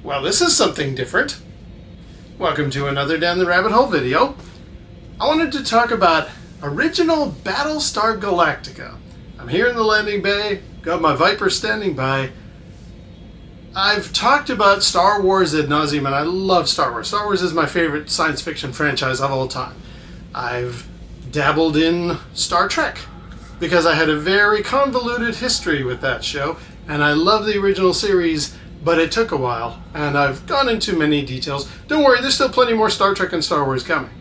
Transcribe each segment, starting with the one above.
Well, this is something different. Welcome to another Down the Rabbit Hole video. I wanted to talk about original Battlestar Galactica. I'm here in the landing bay, got my Viper standing by. I've talked about Star Wars ad nauseum, and I love Star Wars. Star Wars is my favorite science fiction franchise of all time. I've dabbled in Star Trek because I had a very convoluted history with that show, and I love the original series, but it took a while, and I've gone into many details. Don't worry, there's still plenty more Star Trek and Star Wars coming.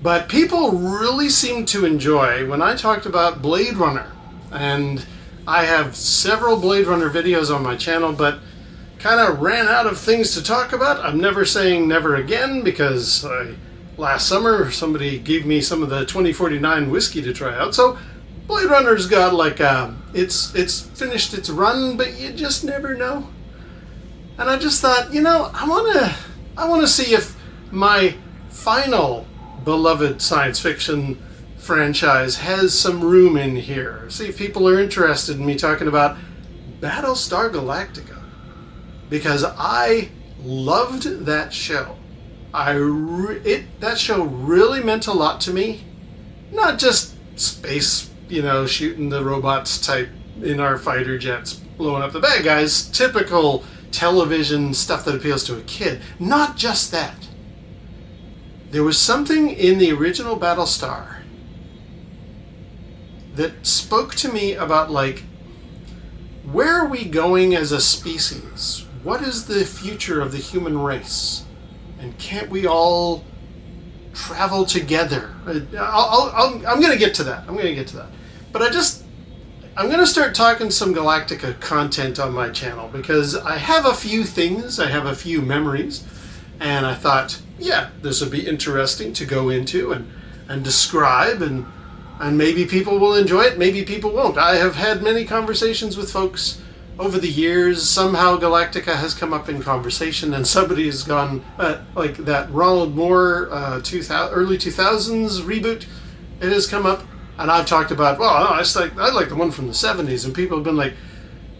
But people really seemed to enjoy when I talked about Blade Runner, and I have several Blade Runner videos on my channel, but kind of ran out of things to talk about. I'm never saying never again, because last summer somebody gave me some of the 2049 whiskey to try out, so Blade Runner's got like it's finished its run, but you just never know. And I just thought, I want to see if my final beloved science fiction franchise has some room in here. See if people are interested in me talking about Battlestar Galactica, because I loved that show. That show really meant a lot to me. Not just space, shooting the robots type in our fighter jets, blowing up the bad guys, typical television stuff that appeals to a kid. Not just that. There was something in the original Battlestar that spoke to me about, where are we going as a species? What is the future of the human race? And can't we all travel together? I'm going to get to that. But I'm going to start talking some Galactica content on my channel, because I have a few things, I have a few memories, and I thought, yeah, this would be interesting to go into and describe, and maybe people will enjoy it, maybe people won't. I have had many conversations with folks over the years. Somehow Galactica has come up in conversation, and somebody has gone, like that Ronald Moore early 2000s reboot, it has come up. And I've talked about, I like the one from the 70s, and people have been like,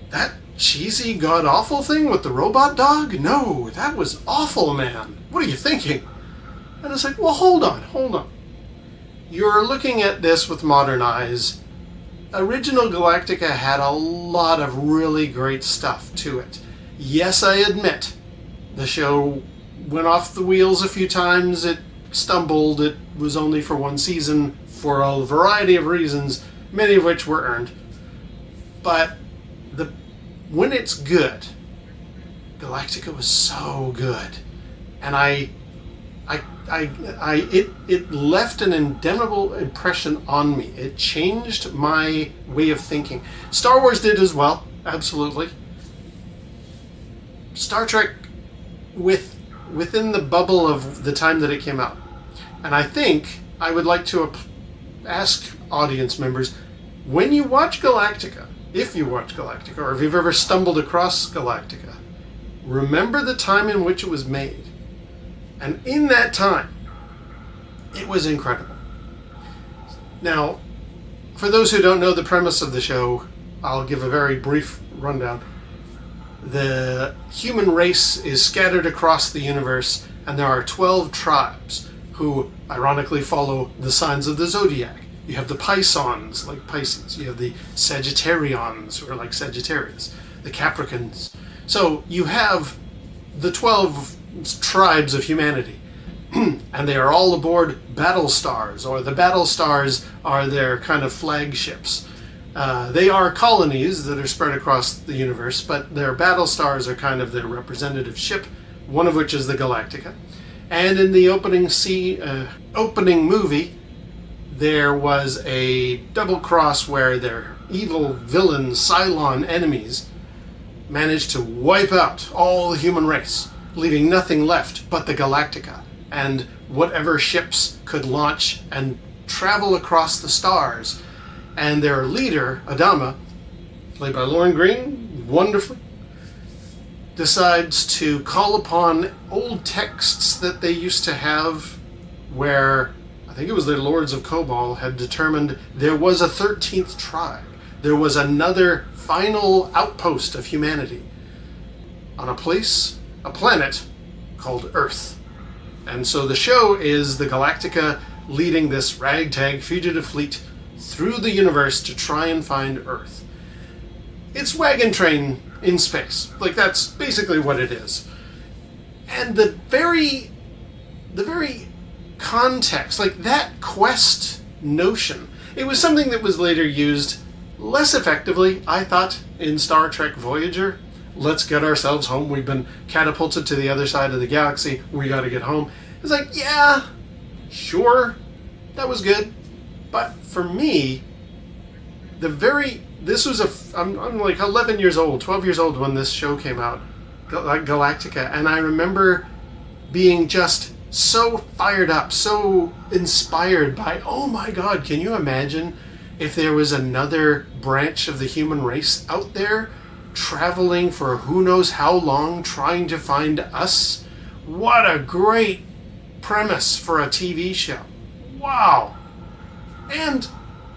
that cheesy, god-awful thing with the robot dog? No, that was awful, man. What are you thinking? And it's like, well, hold on. You're looking at this with modern eyes. Original Galactica had a lot of really great stuff to it. Yes, I admit, the show went off the wheels a few times. It stumbled. It was only for one season, for a variety of reasons, many of which were earned. But when it's good, Galactica was so good, and it left an indelible impression on me. It changed my way of thinking. Star Wars did as well, absolutely. Star Trek within the bubble of the time that it came out. And I think I would like to ask audience members, when you watch Galactica, if you watch Galactica, or if you've ever stumbled across Galactica, remember the time in which it was made. And in that time, it was incredible. Now, for those who don't know the premise of the show, I'll give a very brief rundown. The human race is scattered across the universe, and there are 12 tribes who ironically follow the signs of the zodiac. You have the Pisons, like Pisces. You have the Sagittarians, who are like Sagittarius. The Capricorns. So you have the 12 tribes of humanity. And they are all aboard Battlestars, or the Battlestars are their kind of flagships. They are colonies that are spread across the universe, but their Battlestars are kind of their representative ship, one of which is the Galactica. And in the opening movie, there was a double cross where their evil villain Cylon enemies managed to wipe out all the human race, leaving nothing left but the Galactica and whatever ships could launch and travel across the stars. And their leader, Adama, played by Lauren Green, wonderfully, decides to call upon old texts that they used to have, where I think it was the Lords of Kobol had determined there was a 13th tribe. There was another final outpost of humanity on a place a planet called Earth. And so the show is the Galactica leading this ragtag fugitive fleet through the universe to try and find Earth. It's wagon train in space. Like, that's basically what it is. And the very context, like that quest notion, it was something that was later used less effectively, I thought, in Star Trek Voyager. Let's get ourselves home. We've been catapulted to the other side of the galaxy. We got to get home. It's like, yeah, sure, that was good. But for me, I'm like 11 years old, 12 years old when this show came out, Galactica, and I remember being just so fired up, so inspired by, oh my God, can you imagine if there was another branch of the human race out there traveling for who knows how long trying to find us? What a great premise for a TV show. Wow. And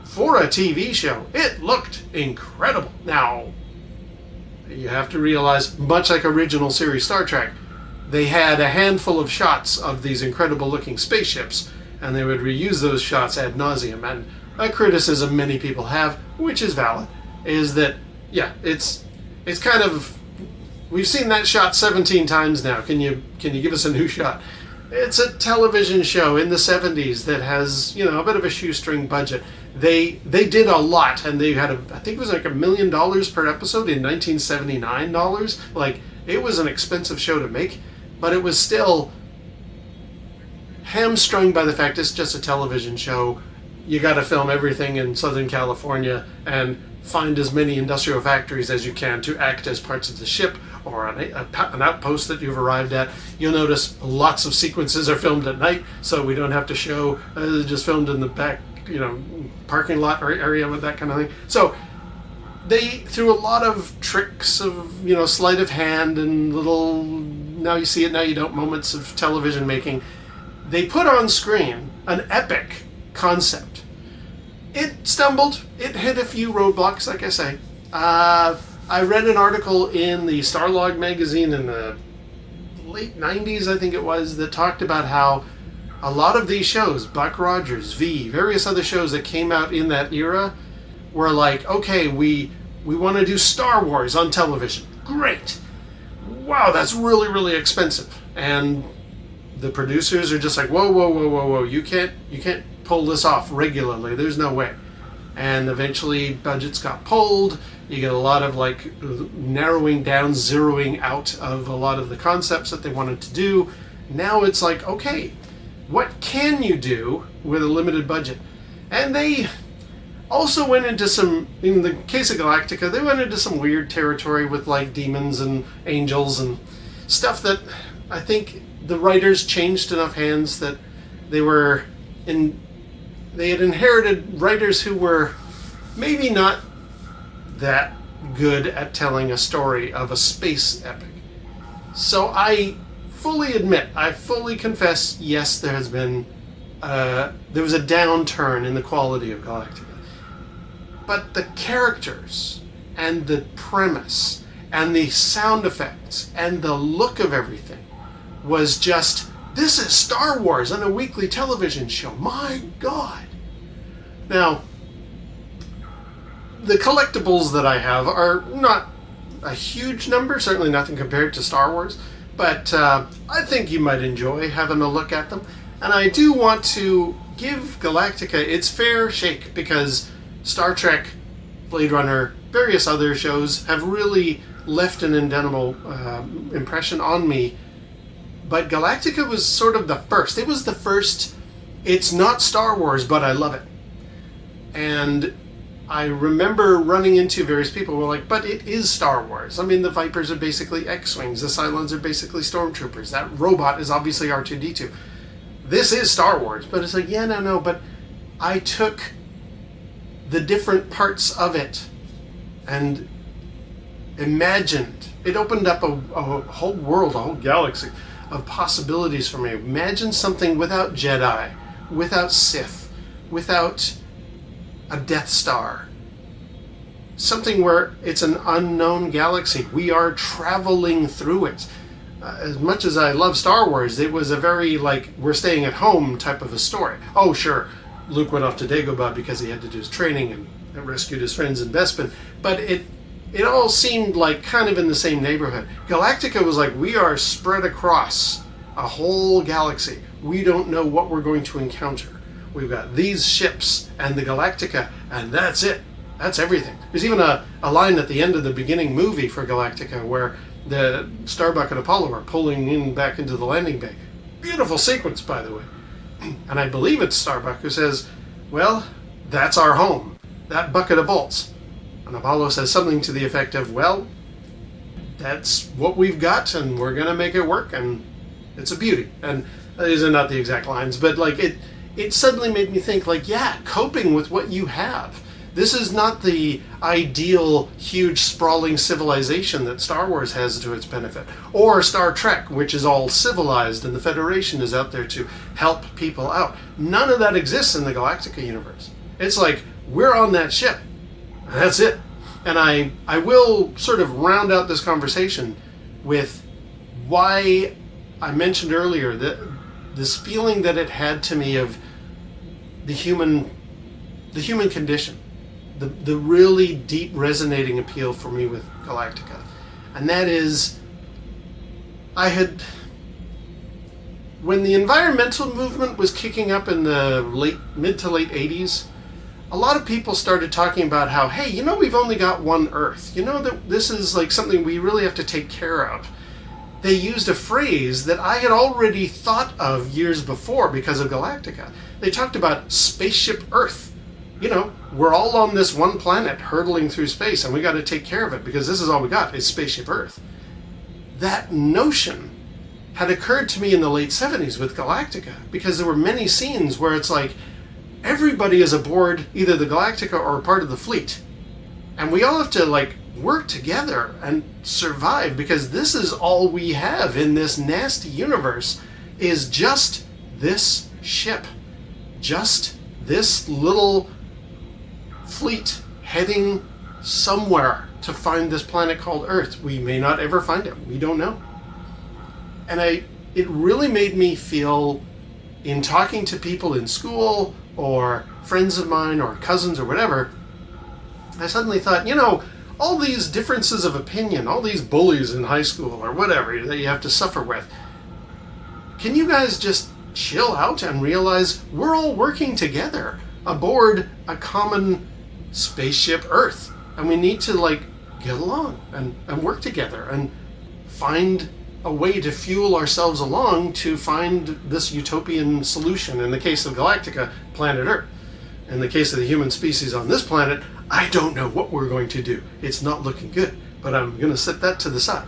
for a TV show, it looked incredible. Now, you have to realize, much like original series Star Trek, they had a handful of shots of these incredible looking spaceships, and they would reuse those shots ad nauseum. And a criticism many people have, which is valid, is that, yeah, it's kind of, we've seen that shot 17 times now. Can you give us a new shot? It's a television show in the 70s that has, a bit of a shoestring budget. They did a lot, and they had I think it was like $1 million per episode in 1979 dollars. Like, it was an expensive show to make, but it was still hamstrung by the fact it's just a television show. You got to film everything in Southern California and find as many industrial factories as you can to act as parts of the ship or an outpost that you've arrived at. You'll notice lots of sequences are filmed at night, so we don't have to show just filmed in the back, parking lot area with that kind of thing. So they, through a lot of tricks of, sleight of hand and little now you see it, now you don't moments of television making, they put on screen an epic concept. It stumbled. It hit a few roadblocks, like I say. I read an article in the Starlog magazine in the late 90s, I think it was, that talked about how a lot of these shows, Buck Rogers, V, various other shows that came out in that era, were like, okay, we want to do Star Wars on television. Great. Wow, that's really, really expensive. And the producers are just like, whoa, you can't pull this off regularly. There's no way. And eventually budgets got pulled. You get a lot of narrowing down, zeroing out of a lot of the concepts that they wanted to do. Now it's like, okay, what can you do with a limited budget? And they also went into some, in the case of Galactica, they went into some weird territory with demons and angels and stuff that I think the writers changed enough hands that they had inherited writers who were maybe not that good at telling a story of a space epic. So I fully admit, I fully confess, yes, there was a downturn in the quality of Galactica. But the characters and the premise and the sound effects and the look of everything was just, this is Star Wars on a weekly television show. My God. Now, the collectibles that I have are not a huge number, certainly nothing compared to Star Wars, but I think you might enjoy having a look at them. And I do want to give Galactica its fair shake, because Star Trek, Blade Runner, various other shows have really left an indelible impression on me. But Galactica was sort of the first. It was the first, it's not Star Wars, but I love it. And I remember running into various people who were like, but it is Star Wars. I mean, the Vipers are basically X-Wings. The Cylons are basically Stormtroopers. That robot is obviously R2-D2. This is Star Wars. But it's like, yeah, no. But I took the different parts of it and imagined. It opened up a whole world, a whole galaxy of possibilities for me. Imagine something without Jedi, without Sith, without a Death Star. Something where it's an unknown galaxy. We are traveling through it. as much as I love Star Wars, it was a very, like, we're staying at home type of a story. Oh, sure, Luke went off to Dagobah because he had to do his training and rescued his friends in Bespin, but it all seemed like kind of in the same neighborhood. Galactica was like, we are spread across a whole galaxy. We don't know what we're going to encounter. We've got these ships and the Galactica, and that's it. That's everything. There's even a line at the end of the beginning movie for Galactica where the Starbuck and Apollo are pulling in back into the landing bay. Beautiful sequence, by the way. And I believe it's Starbuck who says, well, that's our home. That bucket of bolts. And Apollo says something to the effect of, well, that's what we've got, and we're going to make it work, and it's a beauty. And these are not the exact lines, but like it suddenly made me think, like, yeah, coping with what you have. This is not the ideal, huge, sprawling civilization that Star Wars has to its benefit. Or Star Trek, which is all civilized and the Federation is out there to help people out. None of that exists in the Galactica universe. It's like, we're on that ship. And that's it. And I will sort of round out this conversation with why I mentioned earlier that this feeling that it had to me of the human condition. The really deep resonating appeal for me with Galactica. And that is, when the environmental movement was kicking up in the mid to late 80s, a lot of people started talking about how, hey, you know, we've only got one Earth. You know that this is like something we really have to take care of. They used a phrase that I had already thought of years before because of Galactica. They talked about spaceship Earth. You know, we're all on this one planet hurtling through space, and we got to take care of it because this is all we got is spaceship Earth. That notion had occurred to me in the late 70s with Galactica because there were many scenes where it's like everybody is aboard either the Galactica or part of the fleet, and we all have to like work together and survive because this is all we have in this nasty universe is just this ship, just this little fleet heading somewhere to find this planet called Earth. We may not ever find it. We don't know. And it really made me feel, in talking to people in school or friends of mine or cousins or whatever, I suddenly thought, you know, all these differences of opinion, all these bullies in high school or whatever that you have to suffer with, can you guys just chill out and realize we're all working together aboard a common spaceship Earth, and we need to like get along and work together and find a way to fuel ourselves along to find this utopian solution. In the case of Galactica, planet Earth. In the case of the human species on this planet, I don't know what we're going to do. It's not looking good, but I'm going to set that to the side.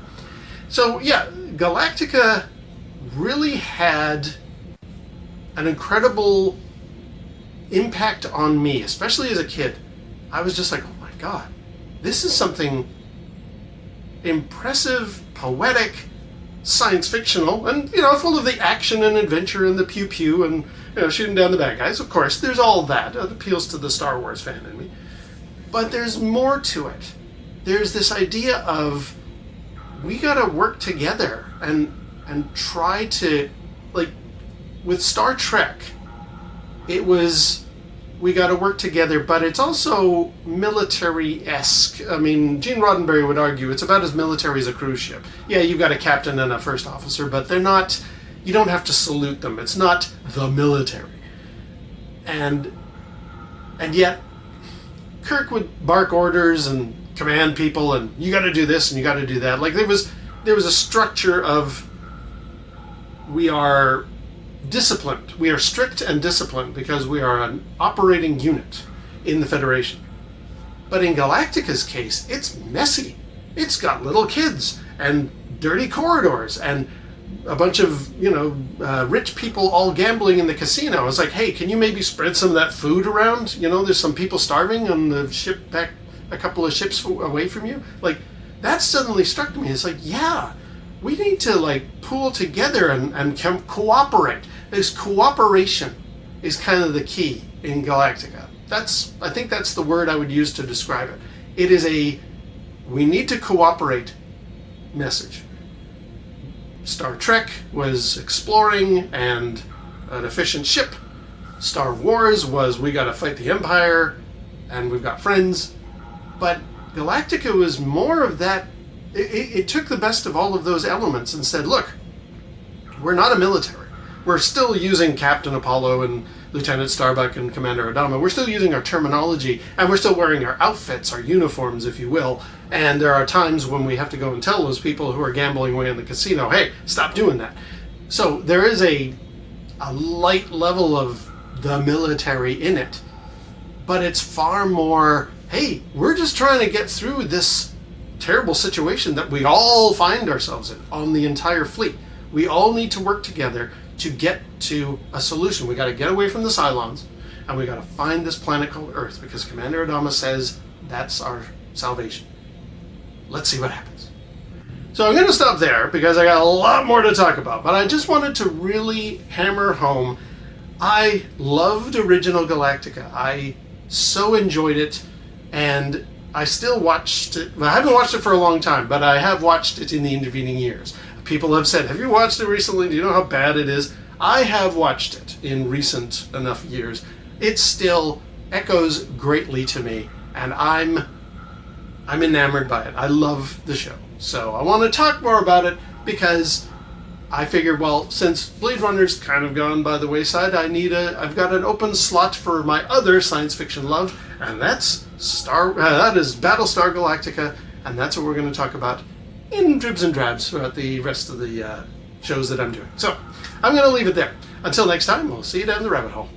So yeah, Galactica really had an incredible impact on me, especially as a kid. I was just like, oh my God, this is something impressive, poetic, science fictional, and, you know, full of the action and adventure and the pew pew and, you know, shooting down the bad guys. Of course, there's all that. It appeals to the Star Wars fan in me. But there's more to it. There's this idea of we gotta work together and try to, like, with Star Trek, it was we got to work together, but it's also military-esque. I mean, Gene Roddenberry would argue it's about as military as a cruise ship. Yeah, you've got a captain and a first officer, but they're not, you don't have to salute them. It's not the military. And yet, Kirk would bark orders and command people, and you got to do this and you got to do that. Like there was a structure of we are disciplined. We are strict and disciplined because we are an operating unit in the Federation. But in Galactica's case, it's messy. It's got little kids and dirty corridors and a bunch of, rich people all gambling in the casino. It's like, hey, can you maybe spread some of that food around? You know, there's some people starving on the ship back a couple of ships away from you. Like, that suddenly struck me. It's like, yeah, we need to like pool together and cooperate. This cooperation is kind of the key in Galactica. I think that's the word I would use to describe it. It is we need to cooperate message. Star Trek was exploring and an efficient ship. Star Wars was we got to fight the Empire and we've got friends. But Galactica was more of that. It took the best of all of those elements and said, look, we're not a military. We're still using Captain Apollo and Lieutenant Starbuck and Commander Adama. We're still using our terminology, and we're still wearing our outfits, our uniforms, if you will. And there are times when we have to go and tell those people who are gambling away in the casino, hey, stop doing that. So there is a light level of the military in it. But it's far more, hey, we're just trying to get through this terrible situation that we all find ourselves in on the entire fleet. We all need to work together to get to a solution. We got to get away from the Cylons, and we got to find this planet called Earth, because Commander Adama says that's our salvation. Let's see what happens. So I'm going to stop there because I got a lot more to talk about, but I just wanted to really hammer home. I loved original Galactica. I so enjoyed it, and I still watched it. Well, I haven't watched it for a long time, but I have watched it in the intervening years. People have said, have you watched it recently? Do you know how bad it is? I have watched it in recent enough years. It still echoes greatly to me, and I'm enamored by it. I love the show. So I want to talk more about it because I figured, well, since Blade Runner's kind of gone by the wayside, I've got an open slot for my other science fiction love, and that is Battlestar Galactica, and that's what we're going to talk about in dribs and drabs throughout the rest of the shows that I'm doing. So I'm going to leave it there. Until next time, we'll see you down the rabbit hole.